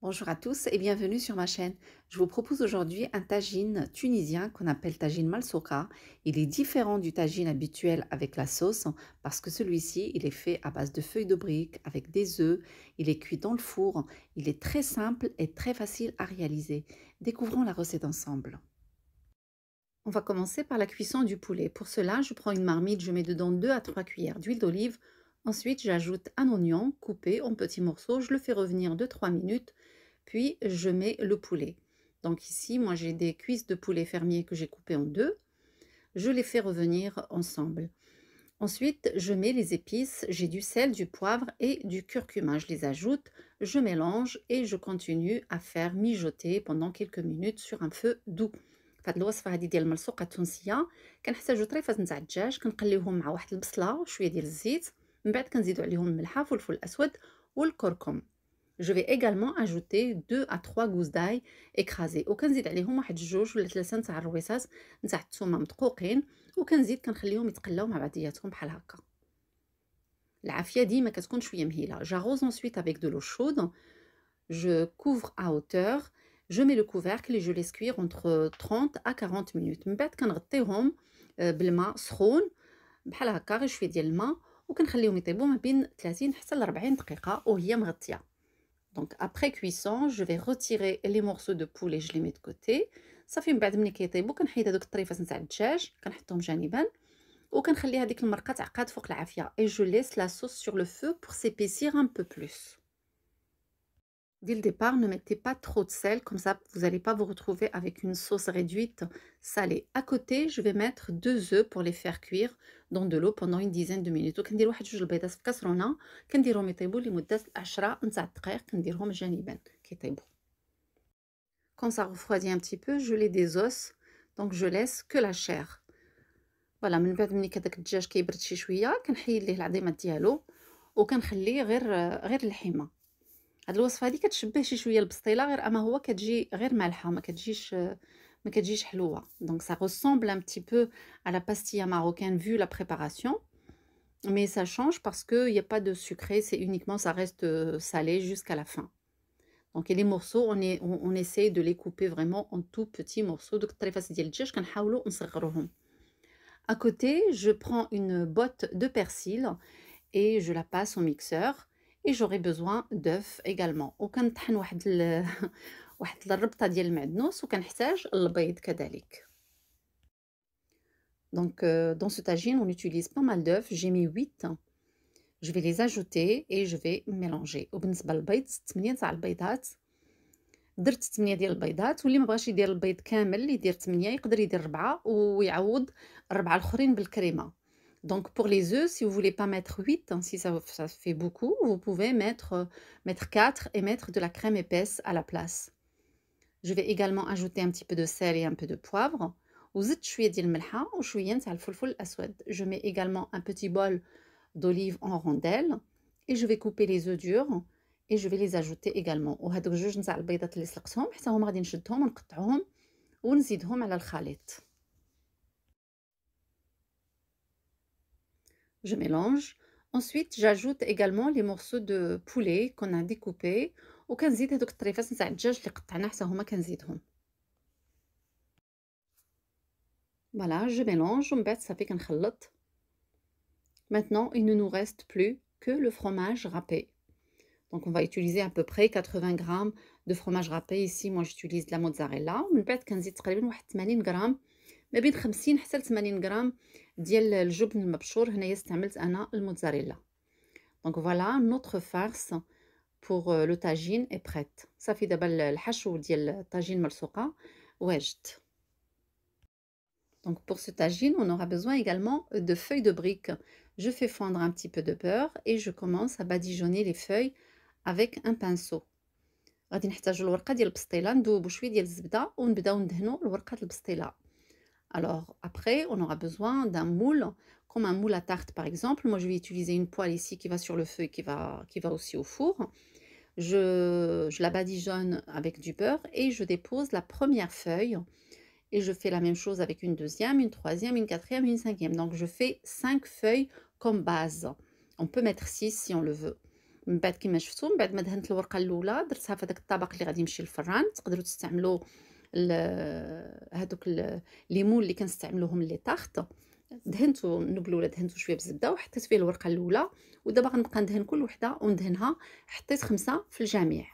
Bonjour à tous et bienvenue sur ma chaîne. Je vous propose aujourd'hui un tagine tunisien qu'on appelle tagine malsoka. Il est différent du tagine habituel avec la sauce parce que celui-ci, il est fait à base de feuilles de briques avec des œufs. Il est cuit dans le four. Il est très simple et très facile à réaliser. Découvrons la recette ensemble. On va commencer par la cuisson du poulet. Pour cela, je prends une marmite, je mets dedans 2 à 3 cuillères d'huile d'olive. Ensuite, j'ajoute un oignon coupé en petits morceaux. Je le fais revenir 2-3 minutes. Puis, je mets le poulet. Donc ici, moi, j'ai des cuisses de poulet fermier que j'ai coupées en deux. Je les fais revenir ensemble. Ensuite, je mets les épices. J'ai du sel, du poivre et du curcuma. Je les ajoute, je mélange et je continue à faire mijoter pendant quelques minutes sur un feu doux. فهاد الوصفه هذه ديال الملصوقه التونسيه كنحتاجو طريفه نتاع الدجاج كنقليوهم مع واحد البصله وشويه ديال الزيت من بعد كنزيدو عليهم الملحه فلفل اسود والكركم. Je vais également ajouter 2 à 3 gousses d'ail écrasées وكنزيد عليهم واحد جوج ولا ثلاثه نتاع الرويصات نتاع الثومه مدقوقين وكنزيد كنخليهم يتقلاو مع بعضياتهم بحال هكا. العافيه ديما كتكون شويه مهيله. J'arrose ensuite avec de l'eau chaude. Je couvre à hauteur. Je mets le couvercle et je laisse cuire entre 30 à 40 minutes. من بعد كنغطيهم بالماء سخون بحال هكا غير شويه ديال الماء وكنخليهم يطيبوا ما بين 30 حتى ل 40 دقيقه وهي مغطيه. Donc après cuisson, je vais retirer les morceaux de poulet, je les mets de côté. صافي من بعد ملي كيطيبوا كنحيد هذوك الطريفات نتاع الدجاج كنحطهم جانبا وكنخلي هذيك المرقه تعقاد فوق العافيه et je laisse la sauce sur le feu pour s'épaissir un peu plus. Dès le départ, ne mettez pas trop de sel, comme ça vous n'allez pas vous retrouver avec une sauce réduite salée. À côté, je vais mettre 2 œufs pour les faire cuire dans de l'eau pendant une dizaine de minutes. وكندير واحد جوج البيضات في كاسرونه كنديرهم يطيبوا لمده 10 نتاع الدقائق كنديرهم جانبا كيطيبوا. Quand ça refroidit un petit peu, je les désosse. Donc je laisse que la chair. Voilà, من بعد ملي كداك الدجاج كيبرد شي شويه كنحيد ليه العظيمات ديالو وكنخليه غير اللحيمه. هاد الوصفه هادي كتشبه شي شويه البسطيله غير اما هو كتجي غير مالحه ما كتجيش حلوه. Donc ça ressemble un petit peu à la pastilla marocaine vu la préparation, mais ça change parce que il y a pas de sucré, c'est uniquement ça reste salé jusqu'à la fin. Donc et les morceaux on essaye de les couper vraiment en tout petits morceaux. دوك الطريفات ديال الدجاج كنحاولوا نصغروهم. À côté, je prends une botte de persil et je la passe au mixeur. Et j'aurai besoin d'œufs également. وكنطحن واحد الربطه ديال المعدنوس وكنحتاج البيض كذلك. Donc dans ce tagine, on utilise pas mal d'œufs. J'ai mis 8. Je vais les ajouter et je vais mélanger. وبالنسبه للبيض 8 تاع البيضات. درت 8 ديال البيضات واللي ما بغاش يدير البيض كامل يدير 8 يقدر يدير 4 ويعوض 4 الاخرين بالكريمه. Donc pour les œufs, si vous voulez pas mettre 8, hein, si ça fait beaucoup, vous pouvez mettre 4 et mettre de la crème épaisse à la place. Je vais également ajouter un petit peu de sel et un peu de poivre. وزدت شويه ديال الملحه وشويه نتاع الفلفل الاسود. Je mets également un petit bol d'olive en rondelles et je vais couper les œufs durs et je vais les ajouter également. وهذوك جوج نتاع البيضات اللي سلقتهم حتى هما غادي نشدهم ونقطعوهم ونزيدهم على الخليط. Je mélange. Ensuite, j'ajoute également les morceaux de poulet qu'on a découpés وكنزيد هذوك الطريفات نتاع الدجاج اللي قطعنا حتى هما كنزيدهم. Voilà, je mélange ومن بعد صافي كنخلط. Maintenant, il ne nous reste plus que le fromage râpé. Donc on va utiliser à peu près 80 grammes de fromage râpé. Ici, moi j'utilise de la mozzarella. ومن بعد كنزيد تقريبا واحد 80 غرام ما بين 50 حتى ل 80 غرام ديال الجبن المبشور. هنايا استعملت انا الموتزاريلا. Donc voilà, notre farce pour le tagine est prête. صافي دابا الحشو ديال الطاجين ملصوقه واجد. Donc pour ce tagine, on aura besoin également de feuilles de briques. Je fais fondre un petit peu de beurre et je commence à badigeonner les feuilles avec un pinceau. غادي نحتاجو الورقه ديال البسطيله ندوبو شويه ديال الزبده ونبداو ندهنو الورقه البسطيله. Alors après, on aura besoin d'un moule, comme un moule à tarte par exemple. Moi, je vais utiliser une poêle ici qui va sur le feu et qui va aussi au four. Je la badigeonne avec du beurre et je dépose la première feuille. Et je fais la même chose avec une deuxième, une troisième, une quatrième, une cinquième. Donc je fais 5 feuilles comme base. On peut mettre 6 si on le veut. من بعد كيما شفتوا من بعد ما دهنت الورقة الأولى درتها في هذاك الطبق اللي غادي يمشي للفران. تقدروا تستعملوا ال هادوك الليمون اللي كنستعملوهم لي طاغط. دهنتو النوب الأولى دهنتو شوية بالزبدة وحطيت فيه الورقة الأولى، ودابا غنبقى ندهن كل وحدة وندهنها. حطيت 5 في الجميع،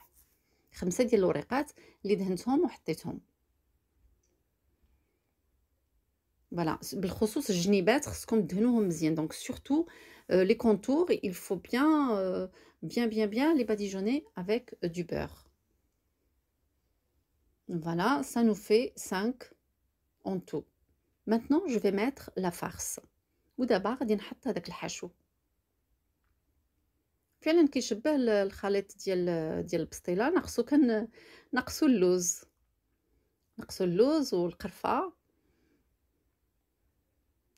5 ديال الوريقات اللي دهنتهم وحطيتهم. فوالا بالخصوص الجنيبات خصكم تدهنوهم مزيان، دونك سورتو les contours il faut bien les badigeonner avec du beurre. Voilà, ça nous fait 5 en tout. Maintenant je vais mettre la farce. ودابا غادي نحط هذاك الحشو. فعلا كيشبه الخليط ديال البسطيله. نقصوا اللوز والقرفه.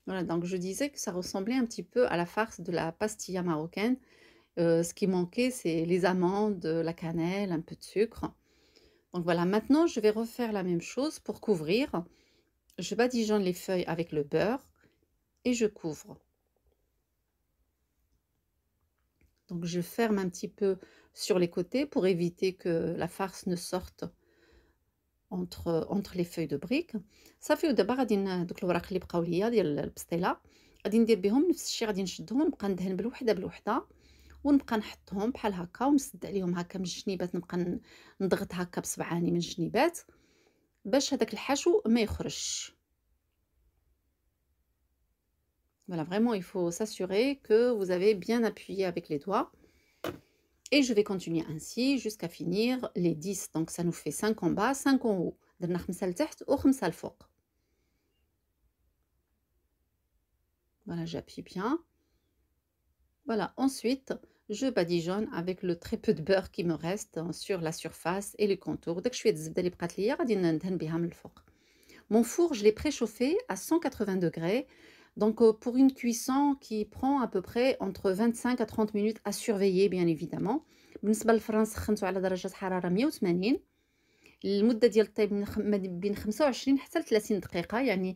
Voilà, donc je disais que ça ressemblait un petit peu à la farce de la pastilla marocaine. Ce qui manquait, c'est les amandes, la cannelle, un peu de sucre. Donc voilà, maintenant je vais refaire la même chose pour couvrir. Je badigeonne les feuilles avec le beurre et je couvre. Donc je ferme un petit peu sur les côtés pour éviter que la farce ne sorte entre les feuilles de briques. صافي ودابا غادي دوك الوراق اللي بقاو ليا ديال البسطيله غادي ندير بهم نفس الشيء. غادي نشدهم ونبقى ندهن بالوحده بالوحده ونبقى نحطهم بحال هكا ونسد عليهم هكا من الجنيبات. نبقى نضغط هكا بصبعاني من الجنيبات باش هذاك الحشو ما يخرجش. Voilà, vraiment il faut s'assurer que vous avez bien appuyé avec les doigts. Et je vais continuer ainsi jusqu'à finir les 10. Donc ça nous fait 5 en bas, 5 en haut. درنا 5 لتحت و 5 الفوق. Voilà, j'appuie bien. Voilà, ensuite je badigeonne avec le très peu de beurre qui me reste sur la surface et les contours. داك شويه الزبده اللي بقات ليا غادي ندهن بها من الفوق. Mon four, je l'ai préchauffé à 180 degrés. Donc pour une cuisson qui prend à peu près entre 25 à 30 minutes à surveiller bien évidemment. بالنسبة للفران سخنته على درجة حرارة 180. المدة ديال الطيب ما بين 25 حتى ل 30 دقيقة، يعني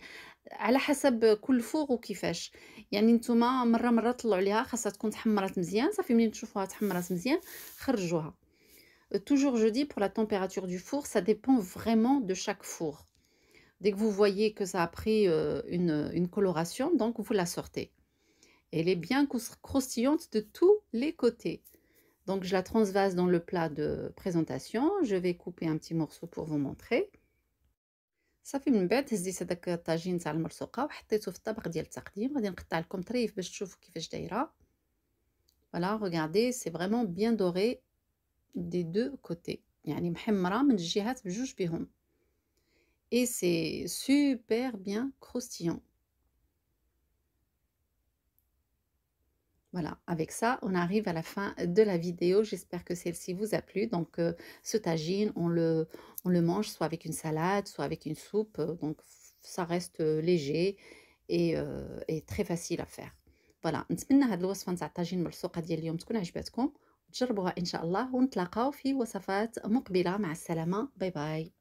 على حسب كل فوغ وكيفاش. يعني نتوما مرة طلعوا عليها خاصها تكون تحمرات مزيان. صافي منين تشوفوها تحمرات مزيان خرجوها. Toujours je dis pour la température du four, ça dépend vraiment de chaque four. Dès que vous voyez que ça a pris une coloration, donc vous la sortez. Elle est bien croustillante de tous les côtés. Donc je la transvase dans le plat de présentation. Je vais couper un petit morceau pour vous montrer. صافي من بعد هزيت هذاك الطاجين تاع المرسوقه وحطيته في الطبق ديال التقديم. غادي نقطع لكم طريف باش تشوفوا كيفاش دايره. Voilà, regardez, c'est vraiment bien doré des deux côtés. يعني محمره من الجهات بجوج بهم. Et c'est super bien croustillant. Voilà, avec ça, on arrive à la fin de la vidéo. J'espère que celle-ci vous a plu. Donc, ce tagine, on le mange soit avec une salade, soit avec une soupe. Donc, ça reste léger et très facile à faire. Voilà, نتمنى هاد الوصفة نتاع الطاجين الملصوقة ديال اليوم تكون عجبتكم وتجربوها إن شاء الله، ونتلاقاو في وصفات مقبلة. مع السلامة، باي باي.